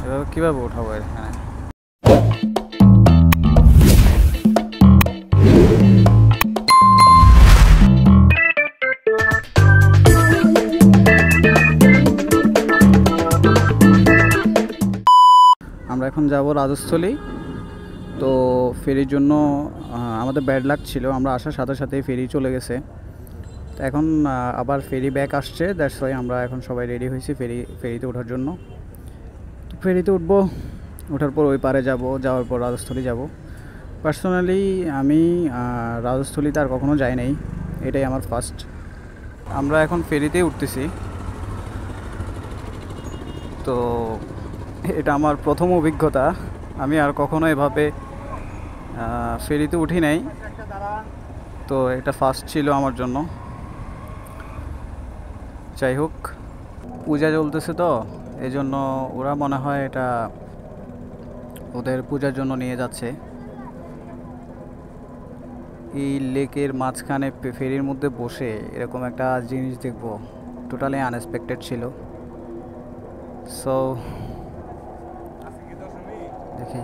এভাবে কীভাবে উঠাবো এখানে? আমরা এখন যাব রাজস্থলী। তো ফেরির জন্য আমাদের ব্যাড লাক ছিল, আমরা আসার সাথে সাথেই ফেরি চলে গেছে। তো এখন আবার ফেরি ব্যাক আসছে, দ্যাটস ওয়াই আমরা এখন সবাই রেডি হয়েছি ফেরিতে ওঠার জন্য। তো ফেরিতে উঠবো, ওঠার পর ওই পারে যাব, যাওয়ার পর রাজস্থলী যাব। পার্সোনালি আমি রাজস্থলীতে আর কখনো যাই নাই, এটাই আমার ফার্স্ট। আমরা এখন ফেরিতেই উঠতেছি। তো এটা আমার প্রথম অভিজ্ঞতা, আমি আর কখনো এভাবে ফেরিতে উঠি নাই, তো এটা ফার্স্ট ছিল আমার জন্য। যাই হোক, পূজা চলতেছে তো এই জন্য ওরা মনে হয় এটা ওদের পূজার জন্য নিয়ে যাচ্ছে। এই লেকের মাঝখানে ফেরির মধ্যে বসে এরকম একটা জিনিস দেখবো, টোটালি আনএক্সপেক্টেড ছিল। সো দেখি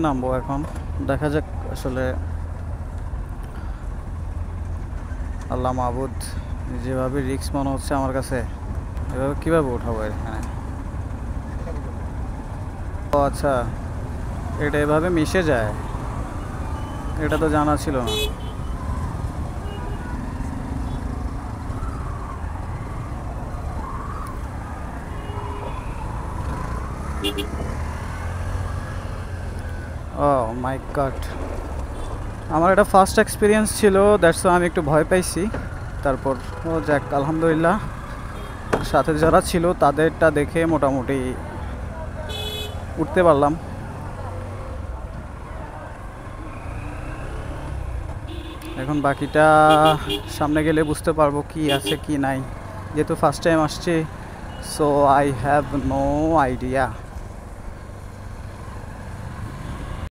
নামবো এখন, দেখা যাক আসলে। আল্লাহ মাহবুদ, যেভাবে রিস্ক মনে হচ্ছে আমার কাছে, এভাবে কীভাবে উঠাবো এখানে? ও আচ্ছা, এটা এভাবে মিশে যায়, এটা তো জানা ছিল না। ও মাই গড, আমার এটা ফার্স্ট এক্সপিরিয়েন্স ছিল, দ্যাটস আমি একটু ভয় পাইছি। তারপর ও যাক, আলহামদুলিল্লাহ সাথে যারা ছিল তাদেরটা দেখে মোটামুটি উঠতে পারলাম। এখন বাকিটা সামনে গেলে বুঝতে পারবো কি আছে কি নাই, যেহেতু ফার্স্ট টাইম আসছি, so I have no idea.